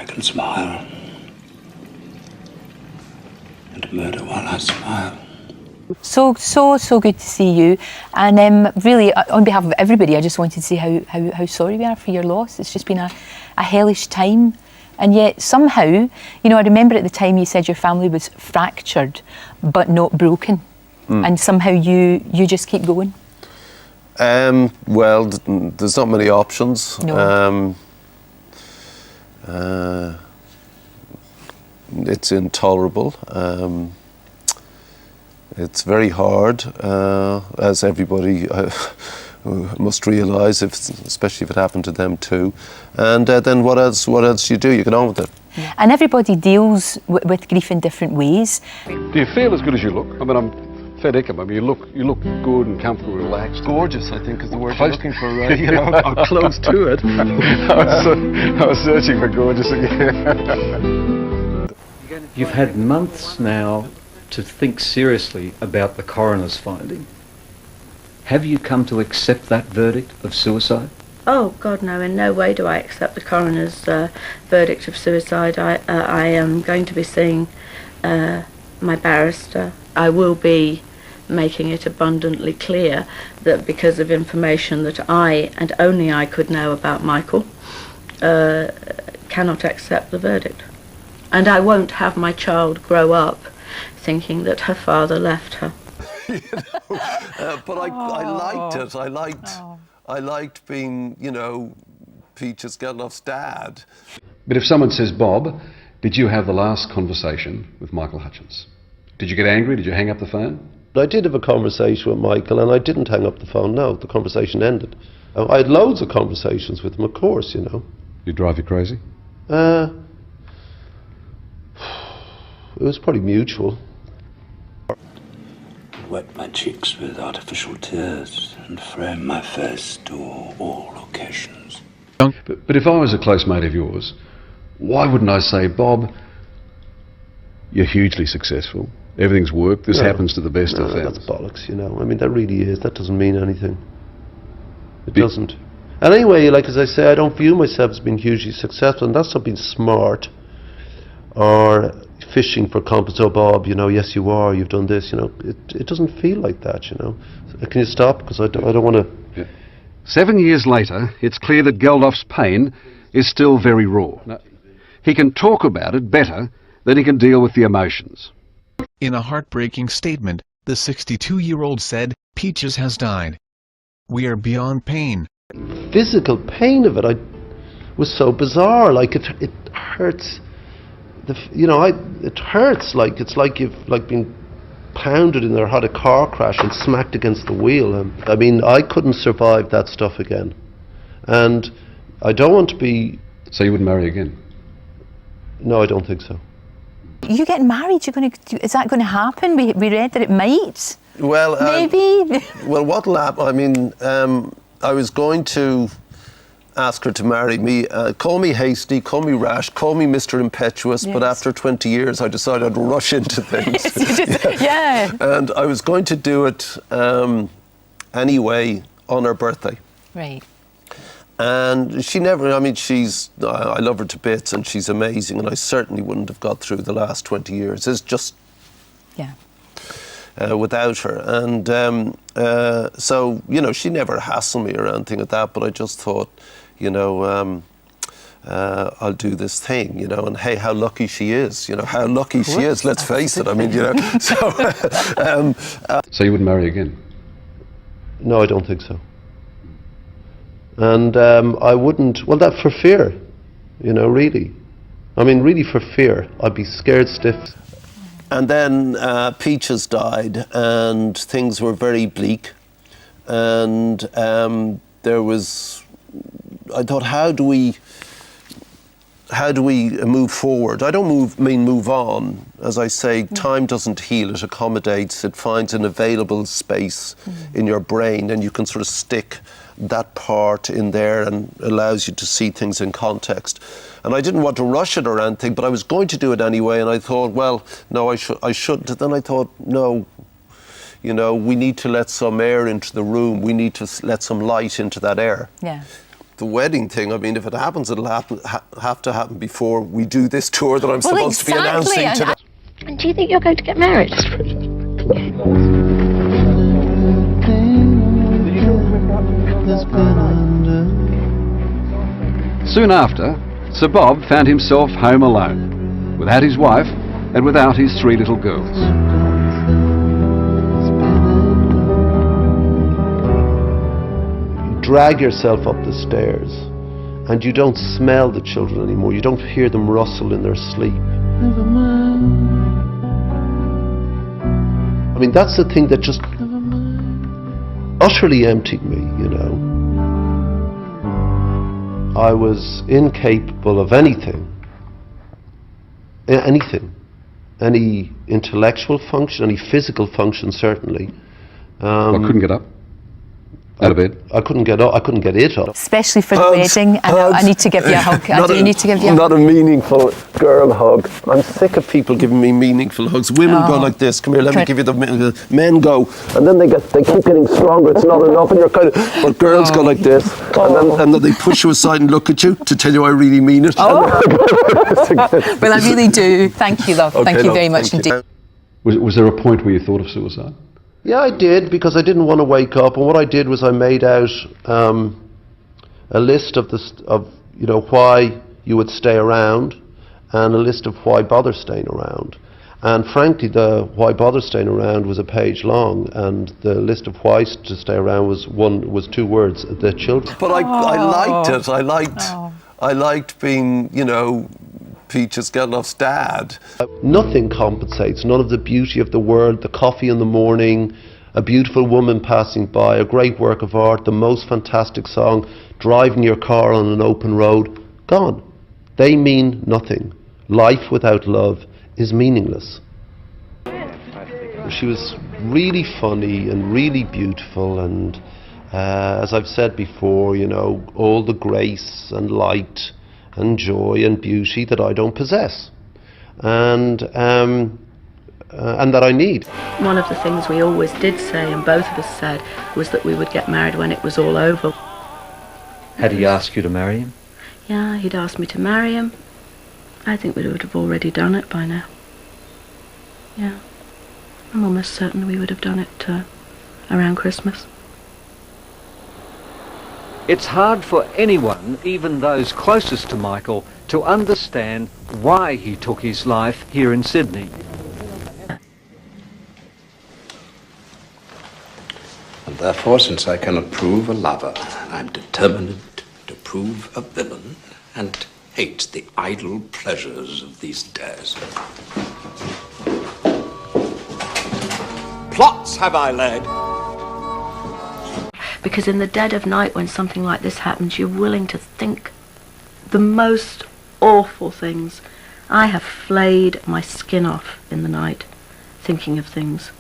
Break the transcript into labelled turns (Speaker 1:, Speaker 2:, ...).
Speaker 1: can smile. And murder while I smile.
Speaker 2: So good to see you. And really, on behalf of everybody, I just wanted to say how sorry we are for your loss. It's just been a hellish time. And yet, somehow, you know, I remember at the time you said your family was fractured, but not broken. And somehow you just keep going.
Speaker 3: Well, there's not many options.
Speaker 2: No.
Speaker 3: It's intolerable. It's very hard, as everybody must realise, especially if it happened to them too. And then what else do you do? You get on with it.
Speaker 2: Yeah. And everybody deals with grief in different ways.
Speaker 4: Do you feel as good as you look? I mean, I'm fair dinkum. I mean, you look good and comfortable, relaxed.
Speaker 5: Gorgeous, I think, is the word you're looking for, right? You know, I'm close to it.
Speaker 4: I was searching for gorgeous again.
Speaker 6: You've had months now to think seriously about the coroner's finding. Have you come to accept that verdict of suicide?
Speaker 7: Oh, God, no. In no way do I accept the coroner's verdict of suicide. I am going to be seeing my barrister. I will be making it abundantly clear that because of information that I, and only I, could know about Michael, cannot accept the verdict. And I won't have my child grow up thinking that her father left her.
Speaker 3: But I liked it. I liked being, you know, Peaches Geldof's dad.
Speaker 4: But if someone says, Bob, did you have the last conversation with Michael Hutchins? Did you get angry? Did you hang up the phone?
Speaker 3: I did have a conversation with Michael, and I didn't hang up the phone. No, the conversation ended. I had loads of conversations with him, of course, you know.
Speaker 4: Did he drive you crazy?
Speaker 3: It was probably mutual.
Speaker 1: Wet my cheeks with artificial tears and frame my face to all occasions.
Speaker 4: But if I was a close mate of yours, why wouldn't I say, Bob, you're hugely successful, everything's worked, this happens to the best of thousands.
Speaker 3: That's bollocks, you know. I mean, that really is. That doesn't mean anything. It doesn't. And anyway, like as I say, I don't view myself as being hugely successful, and that's not being smart or fishing for compliments. Oh, Bob, you know, yes you are, you've done this, you know. It doesn't feel like that, you know. So, can you stop? Because I don't want to...
Speaker 4: Yeah. 7 years later, it's clear that Geldof's pain is still very raw. No. He can talk about it better than he can deal with the emotions.
Speaker 8: In a heartbreaking statement, the 62-year-old said, Peaches has died. We are beyond pain.
Speaker 3: Physical pain of it was so bizarre. Like it hurts. It hurts. Like it's like you've been pounded in there, had a car crash and smacked against the wheel. I mean, I couldn't survive that stuff again, and I don't want to be.
Speaker 4: So you wouldn't marry again?
Speaker 3: No, I don't think so.
Speaker 2: You getting married? Is that going to happen? We read that it might.
Speaker 3: Well,
Speaker 2: maybe.
Speaker 3: Well, what'll happen? I mean, I was going to ask her to marry me. Call me hasty, call me rash, call me Mr. Impetuous, yes. But after 20 years I decided I'd rush into things.
Speaker 2: Yeah.
Speaker 3: And I was going to do it anyway on her birthday.
Speaker 2: Right.
Speaker 3: And she never, I mean, I love her to bits and she's amazing, and I certainly wouldn't have got through the last 20 years. It's just...
Speaker 2: Yeah.
Speaker 3: Without her. And so, you know, she never hassled me or anything like that, but I just thought, you know, I'll do this thing, you know, and hey, how lucky she is, you know, how lucky she is, let's face it. I mean, you know, so...
Speaker 4: So you wouldn't marry again?
Speaker 3: No, I don't think so. And I wouldn't, well, that for fear, you know, really. I mean, really for fear. I'd be scared stiff. And then Peaches died, and things were very bleak. And there was, I thought, how do we move forward? I don't mean move on. As I say, time doesn't heal, it accommodates, it finds an available space in your brain, and you can sort of stick that part in there and allows you to see things in context. And I didn't want to rush it or anything, but I was going to do it anyway, and I thought, well, no, I shouldn't. Then I thought, no, you know, we need to let some air into the room. We need to let some light into that air.
Speaker 2: Yeah.
Speaker 3: the wedding thing, I mean, if it happens, it'll have to happen before we do this tour that I'm supposed to be announcing today.
Speaker 7: And do you think you're going to get married?
Speaker 4: Soon after, Sir Bob found himself home alone, without his wife and without his 3 little girls.
Speaker 3: You drag yourself up the stairs and you don't smell the children anymore. You don't hear them rustle in their sleep. I mean, that's the thing that just utterly emptied me, you know. I was incapable of anything, any intellectual function, any physical function, certainly.
Speaker 4: I couldn't get up out of bed.
Speaker 3: I couldn't get up. I couldn't get it up.
Speaker 2: Especially for the wedding, and I need to give you a hug. I do need to give you a hug.
Speaker 3: Not a meaningful girl hug. I'm sick of people giving me meaningful hugs. Women go like this. Come here, let me give you the men go, and then they keep getting stronger. It's not enough, and you're kind of. But girls go like this, and then they push you aside and look at you to tell you I really mean it.
Speaker 2: Well, I really do. Thank you, love. Thank you very much indeed.
Speaker 4: Was there a point where you thought of suicide?
Speaker 3: Yeah, I did, because I didn't want to wake up, and what I did was I made out a list of why you would stay around, and a list of why bother staying around. And frankly, the why bother staying around was a page long, and the list of whys to stay around was 2 words: the children. But I liked it. I liked being, you know, Peaches Geldof's dad. Nothing compensates, none of the beauty of the world, the coffee in the morning, a beautiful woman passing by, a great work of art, the most fantastic song, driving your car on an open road, gone. They mean nothing. Life without love is meaningless. She was really funny and really beautiful, and as I've said before, you know, all the grace and light and joy and beauty that I don't possess, and that I need.
Speaker 7: One of the things we always did say, and both of us said, was that we would get married when it was all over.
Speaker 6: Had he asked you to marry him?
Speaker 7: Yeah, he'd asked me to marry him. I think we would have already done it by now. Yeah, I'm almost certain we would have done it around Christmas.
Speaker 6: It's hard for anyone, even those closest to Michael, to understand why he took his life here in Sydney.
Speaker 1: And therefore, since I cannot prove a lover, I'm determined to prove a villain and hate the idle pleasures of these days. Plots have I led.
Speaker 7: Because in the dead of night, when something like this happens, you're willing to think the most awful things. I have flayed my skin off in the night, thinking of things